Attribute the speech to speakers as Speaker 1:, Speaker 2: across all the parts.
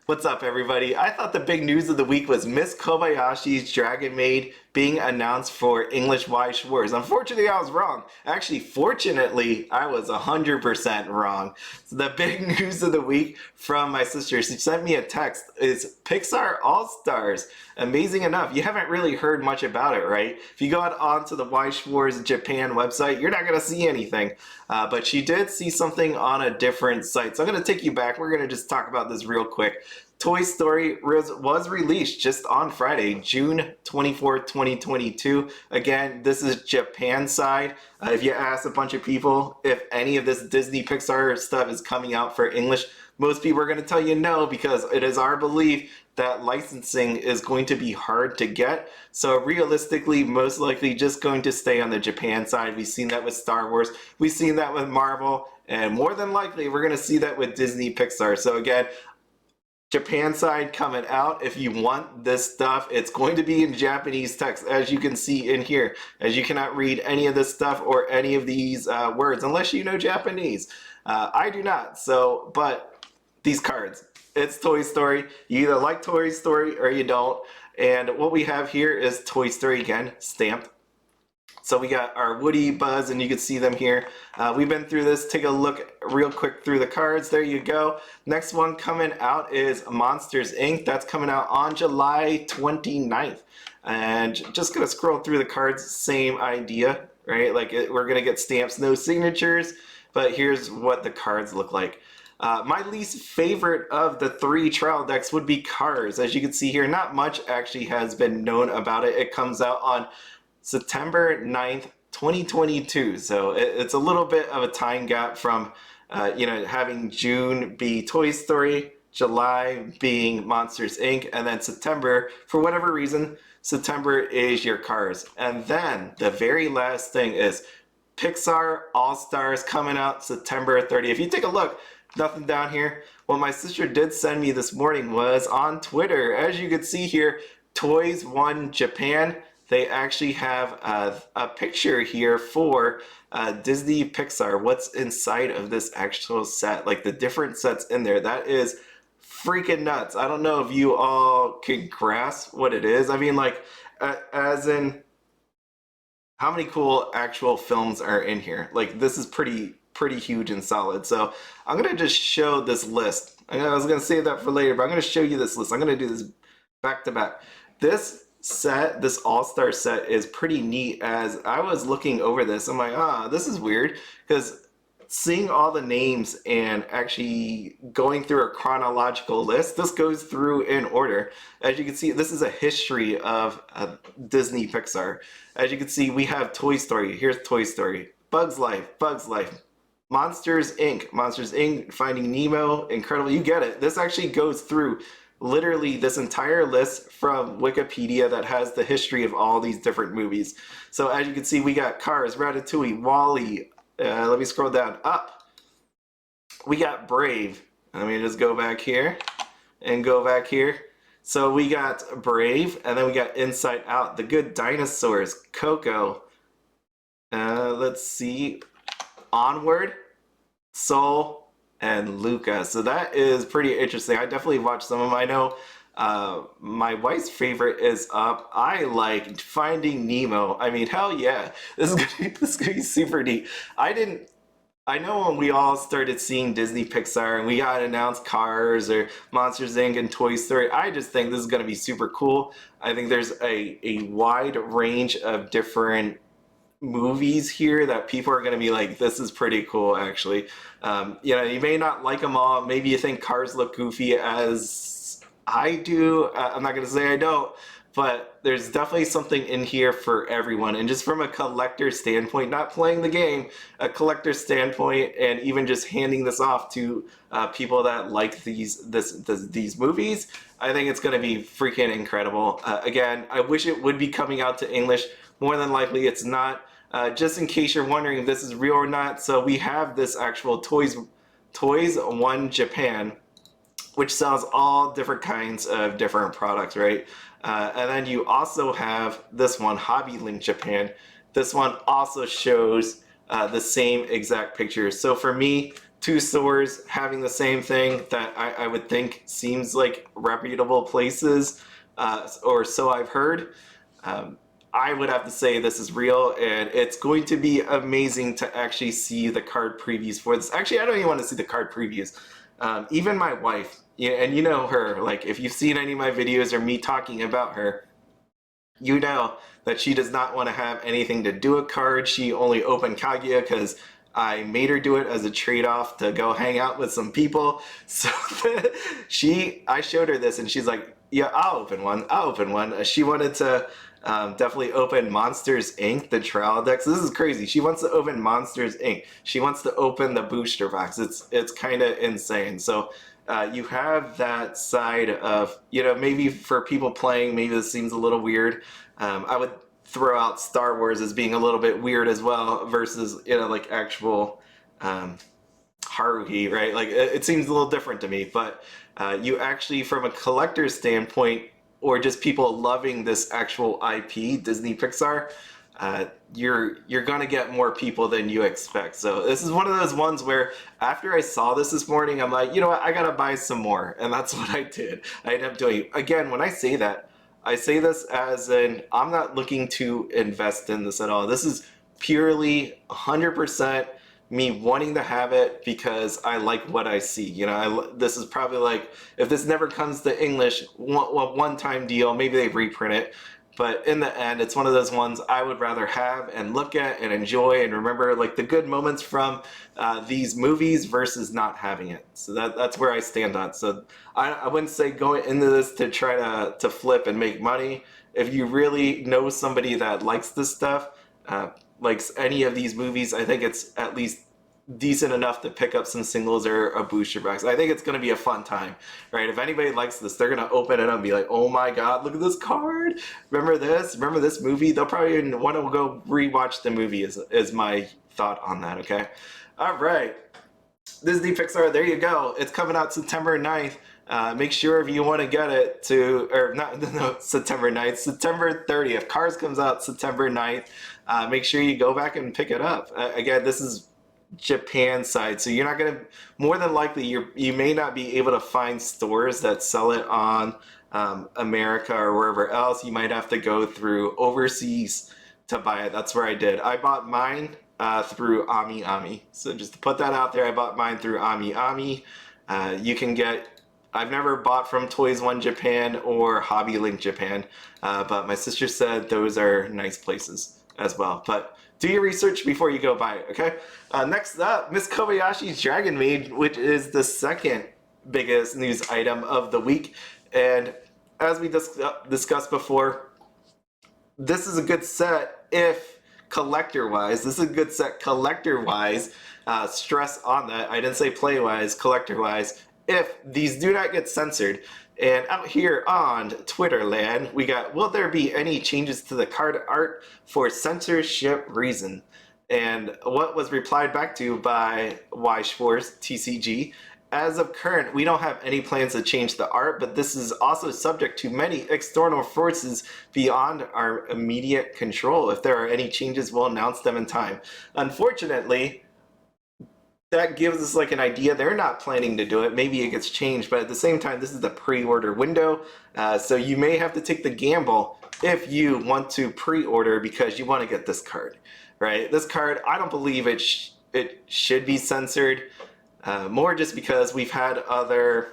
Speaker 1: What's up, everybody? I thought the big news of the week was Miss Kobayashi's Dragon Maid being announced for English Weiss Schwarz. Unfortunately, I was wrong. Actually, fortunately, I was 100% wrong. So the big news of the week from my sister, she sent me a text, is Pixar All-Stars. Amazing enough, you haven't really heard much about it, right? If you go out onto the Weiss Schwarz Japan website, you're not going to see anything. But she did see something on a different site. So I'm going to take you back. We're going to just talk about this real quick. Toy Story was released just on Friday, June 24th, 2022. Again, this is Japan side. If you ask a bunch of people if any of this Disney Pixar stuff is coming out for English, most people are going to tell you no, because it is our belief that licensing is going to be hard to get. So realistically, most likely just going to stay on the Japan side. We've seen that with Star Wars. We've seen that with Marvel. And more than likely, we're going to see that with Disney Pixar. So again, Japan side coming out. If you want this stuff, it's going to be in Japanese text, as you can see in here, as you cannot read any of this stuff or any of these words unless you know Japanese. I do not. So, but these cards, it's Toy Story. You either like Toy Story or you don't. And what we have here is Toy Story again, stamped. So we got our Woody, Buzz, and you can see them here. We've been through this. Take a look real quick through the cards. There you go. Next one coming out is Monsters, Inc. That's coming out on July 29th. And just going to scroll through the cards. Same idea, right? Like we're going to get stamps, no signatures. But here's what the cards look like. My least favorite of the three trial decks would be Cars. As you can see here, not much actually has been known about it. It comes out on September 9th, 2022. So it's a little bit of a time gap from, having June be Toy Story, July being Monsters, Inc., and then September, for whatever reason, September is your Cars. And then the very last thing is Pixar All-Stars coming out September 30th. If you take a look, nothing down here. What my sister did send me this morning was on Twitter. As you can see here, Toys One Japan. They actually have a picture here for Disney Pixar. What's inside of this actual set, like the different sets in there. That is freaking nuts. I don't know if you all could grasp what it is. I mean, like, as in, how many cool actual films are in here? Like, this is pretty huge and solid. So I'm gonna just show this list. I was gonna save that for later, but I'm gonna show you this list. I'm gonna do this back to back. This set, this all-star set, is pretty neat. As I was looking over this, I'm like, this is weird, because seeing all the names and actually going through a chronological list, this goes through in order. As you can see, this is a history of Disney Pixar. As you can see, we have Toy Story. Here's Toy Story. Bugs Life, Monsters Inc., Finding Nemo, Incredible. You get it. This actually goes through literally this entire list from Wikipedia that has the history of all these different movies. So as you can see, we got Cars, Ratatouille, WALL-E. Let me scroll down. Up. We got Brave. Let me just go back here and go back here. So we got Brave, and then we got Inside Out, The Good Dinosaurs, Coco. Let's see. Onward, Soul, and Luca. So that is pretty interesting. I definitely watched some of them. I know my wife's favorite is up. I like Finding Nemo. I mean, hell yeah. This is gonna be super neat. I know when we all started seeing Disney Pixar and we got announced Cars or Monsters Inc. and Toy Story, I just think this is gonna be super cool. I think there's a wide range of different movies here that people are going to be like, this is pretty cool, actually. You may not like them all. Maybe you think Cars look goofy, as I do. I'm not going to say I don't, but there's definitely something in here for everyone. And just from a collector standpoint, not playing the game, a collector standpoint, and even just handing this off to people that like these movies, I think it's going to be freaking incredible. Again, I wish it would be coming out to English. More than likely, it's not. Just in case you're wondering if this is real or not, so we have this actual Toys One Japan, which sells all different kinds of different products, right? And then you also have this one, Hobby Link Japan. This one also shows the same exact pictures. So for me, two stores having the same thing that I would think seems like reputable places, or so I've heard. I would have to say this is real, and it's going to be amazing to actually see the card previews for this. Actually, I don't even want to see the card previews. Even my wife, yeah, and you know her, like if you've seen any of my videos or me talking about her, you know that she does not want to have anything to do with cards. She only opened Kaguya because I made her do it as a trade-off to go hang out with some people. So I showed her this and she's like, yeah, I'll open one. I'll open one. She wanted to definitely open Monsters Inc., the trial decks. This is crazy. She wants to open Monsters Inc. She wants to open the booster box. It's kind of insane. So you have that side of, you know, maybe for people playing, maybe this seems a little weird. I would throw out Star Wars as being a little bit weird as well versus, you know, like actual Haruhi, right? Like it seems a little different to me, but you actually, from a collector's standpoint, or just people loving this actual IP, Disney Pixar, you're gonna get more people than you expect. So this is one of those ones where after I saw this morning, I'm like, you know what, I gotta buy some more, and that's what I did. I ended up doing. Again, when I say that, I say this as in I'm not looking to invest in this at all. This is purely 100% me wanting to have it because I like what I see. You know, this is probably like, if this never comes to English, one-time deal, maybe they reprint it. But in the end, it's one of those ones I would rather have and look at and enjoy and remember like the good moments from these movies versus not having it. So that's where I stand on. So I wouldn't say going into this to try to flip and make money. If you really know somebody that likes this stuff, likes any of these movies, I think it's at least decent enough to pick up some singles or a booster box. I think it's going to be a fun time, right? If anybody likes this, they're going to open it up and be like, oh my god, look at this card, remember this, remember this movie. They'll probably even want to go rewatch the movie is my thought on that. Okay, all right, Disney Pixar, there you go. It's coming out September 9th. Make sure if you want to get it to, or not, no, September 9th, September 30th. Cars comes out September 9th. Make sure you go back and pick it up. Again, this is Japan side, so you're not going to, more than likely, you may not be able to find stores that sell it on America or wherever else. You might have to go through overseas to buy it. That's where I did. I bought mine through Ami. So just to put that out there, I bought mine through Ami. You can get, I've never bought from Toys One Japan or Hobby Link Japan, but my sister said those are nice places as well. But do your research before you go buy it, okay? Next up, Miss Kobayashi's Dragon Maid, which is the second biggest news item of the week. And as we discussed before, this is a good set if collector-wise. This is a good set collector-wise. Stress on that. I didn't say play-wise, collector-wise. If these do not get censored. And out here on Twitter land, we got, will there be any changes to the card art for censorship reason? And what was replied back to by Weiss Schwarz, TCG, as of current, we don't have any plans to change the art, but this is also subject to many external forces beyond our immediate control. If there are any changes, we'll announce them in time. Unfortunately, that gives us like an idea. They're not planning to do it. Maybe it gets changed, but at the same time, this is the pre-order window. So you may have to take the gamble if you want to pre-order because you want to get this card, right? This card, I don't believe it should be censored. More just because we've had other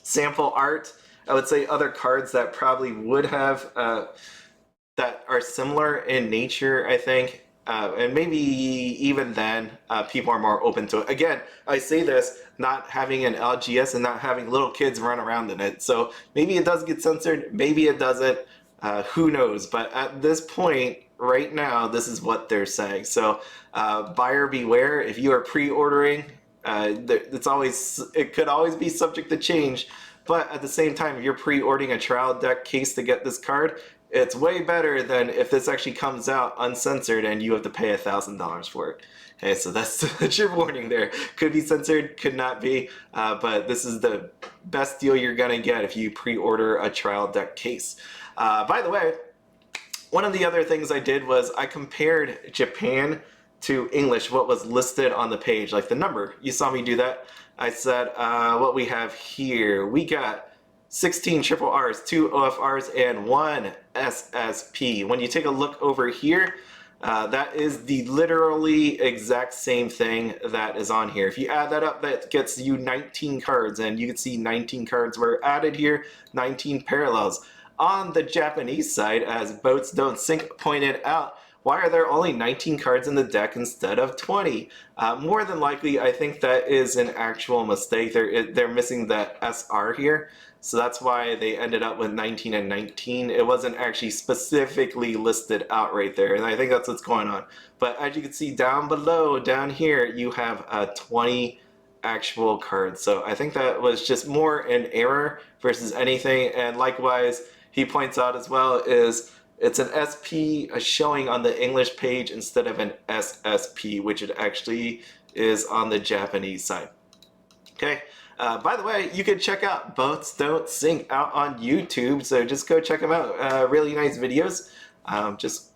Speaker 1: sample art. I would say other cards that probably would have, that are similar in nature, I think. And maybe even then, people are more open to it. Again, I say this, not having an LGS and not having little kids run around in it. So maybe it does get censored, maybe it doesn't, who knows. But at this point, right now, this is what they're saying. So buyer beware, if you are pre-ordering, it could always be subject to change. But at the same time, if you're pre-ordering a trial deck case to get this card, it's way better than if this actually comes out uncensored and you have to pay $1,000 for it. Okay, so that's your warning there. Could be censored, could not be, but this is the best deal you're gonna get if you pre-order a trial deck case. By the way, one of the other things I did was I compared Japan to English what was listed on the page, like the number. You saw me do that. I said what we have here. We got 16 triple R's, 2 OFRs, and 1 SSP. When you take a look over here, that is the literally exact same thing that is on here. If you add that up, that gets you 19 cards, and you can see 19 cards were added here, 19 parallels. On the Japanese side, as Boats Don't Sink pointed out, why are there only 19 cards in the deck instead of 20? More than likely, I think that is an actual mistake. They're missing the SR here. So that's why they ended up with 19 and 19. It wasn't actually specifically listed out right there. And I think that's what's going on. But as you can see down below, down here, you have 20 actual cards. So I think that was just more an error versus anything. And likewise, he points out as well is it's an SP showing on the English page instead of an SSP, which it actually is on the Japanese side. Okay. By the way, you can check out Boats Don't Sink out on YouTube, so just go check them out. Really nice videos. Just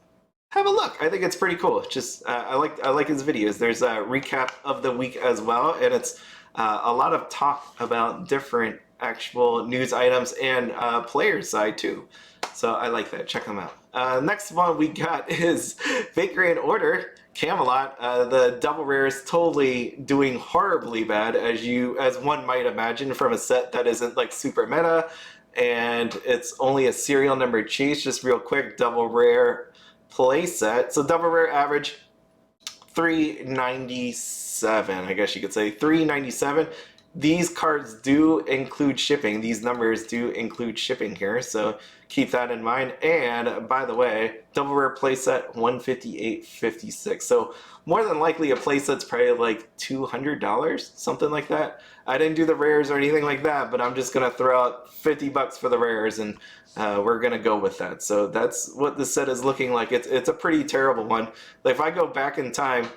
Speaker 1: have a look. I think it's pretty cool. Just I like his videos. There's a recap of the week as well, and it's a lot of talk about different actual news items and players side too. So I like that. Check them out. Next one we got is Bakery and Order. Camelot, the double rare is totally doing horribly bad, as one might imagine from a set that isn't like super meta, and it's only a serial number chase. Just real quick, double rare play set. So double rare average 397, I guess you could say 397. These cards do include shipping. These numbers do include shipping here, so keep that in mind. And by the way, double rare playset 158.56. So more than likely a playset's probably like $200, something like that. I didn't do the rares or anything like that, but I'm just gonna throw out 50 bucks for the rares, and we're gonna go with that. So that's what the set is looking like. It's a pretty terrible one. Like if I go back in time.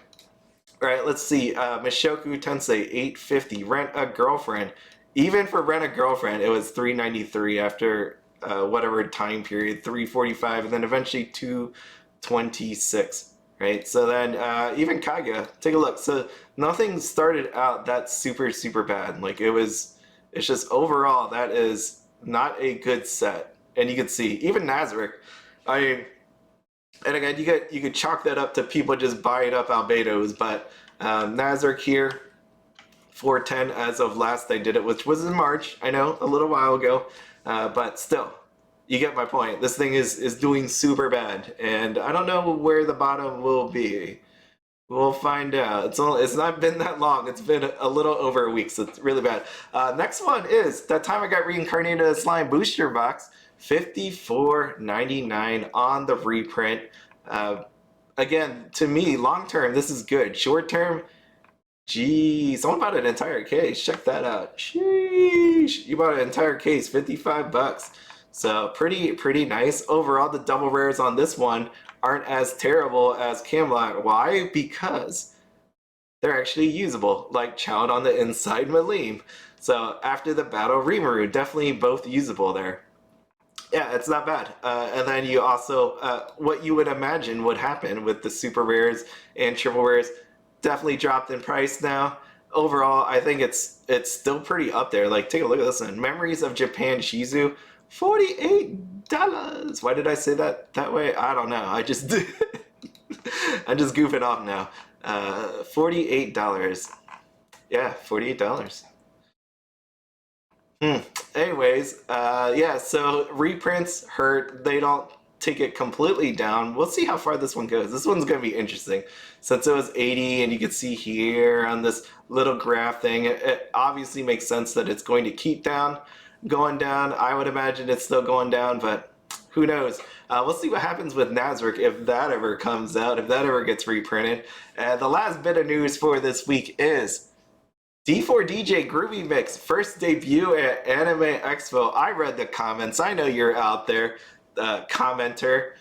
Speaker 1: All right, let's see. Mishoku Tensei 850. Rent a Girlfriend. Even for Rent a Girlfriend, it was 393 after whatever time period, 345, and then eventually 226. Right. So then even Kaga, take a look. So nothing started out that super bad. Like it's just overall that is not a good set. And you can see even Nazarick. I mean. And again, you could chalk that up to people just buying up albedos, but Nazarick here, 410 as of last I did it, which was in March. I know, a little while ago, but still, you get my point. This thing is doing super bad, and I don't know where the bottom will be. We'll find out. It's not been that long. It's been a little over a week, so it's really bad. Next one is That Time I Got Reincarnated as Slime Booster Box. $54.99 on the reprint. Again, to me, long term, this is good. Short term, geez, someone bought an entire case. Check that out. Sheesh, you bought an entire case, 55 bucks. So pretty nice. Overall, the double rares on this one aren't as terrible as Camelot. Why? Because they're actually usable, like Child on the Inside Malim. So after the battle, Rimuru, definitely both usable there. Yeah, it's not bad. And then you also, what you would imagine would happen with the super rares and triple rares, definitely dropped in price now. Overall, I think it's still pretty up there. Like, take a look at this one. Memories of Japan Shizu, $48. Why did I say that way? I don't know. I'm just goofing off now. $48. Yeah, $48. Anyways, yeah, so reprints hurt. They don't take it completely down. We'll see how far this one goes. This one's going to be interesting. Since it was 80, and you can see here on this little graph thing, it obviously makes sense that it's going to keep going down. I would imagine it's still going down, but who knows? We'll see what happens with Nazarick if that ever comes out, if that ever gets reprinted. The last bit of news for this week is D4DJ Groovy Mix, first debut at Anime Expo. I read the comments. I know you're out there, commenter.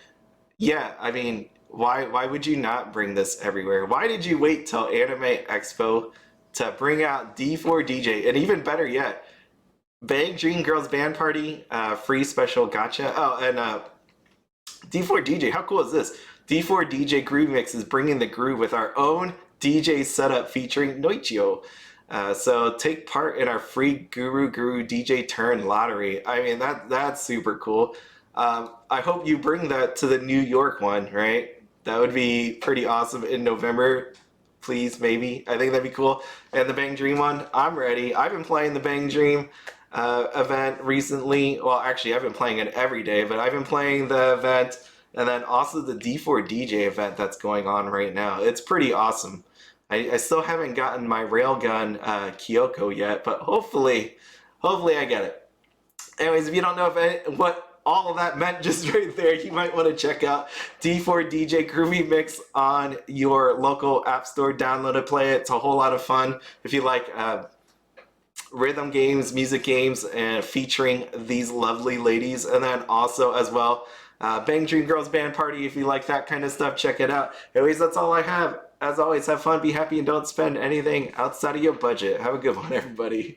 Speaker 1: Yeah, I mean, why would you not bring this everywhere? Why did you wait till Anime Expo to bring out D4DJ? And even better yet, Bang Dream Girls Band Party, free special gotcha. Oh, and D4DJ, how cool is this? D4 DJ Groove Mix is bringing the groove with our own DJ setup featuring Noichio. So take part in our free Guru DJ Turn lottery. I mean, that's super cool. I hope you bring that to the New York one, right? That would be pretty awesome in November. Please, maybe. I think that'd be cool. And the Bang Dream one, I'm ready. I've been playing the Bang Dream event recently. Well, actually, I've been playing it every day, but I've been playing the event and then also the D4 DJ event that's going on right now. It's pretty awesome. I still haven't gotten my Railgun Kyoko yet, but hopefully I get it. Anyways, if you don't know what all of that meant just right there, you might want to check out D4 DJ Groovy Mix on your local app store. Download it, play it. It's a whole lot of fun. If you like rhythm games, music games, and featuring these lovely ladies. And then also as well, Bang Dream Girls Band Party. If you like that kind of stuff, check it out. Anyways, that's all I have. As always, have fun, be happy, and don't spend anything outside of your budget. Have a good one, everybody.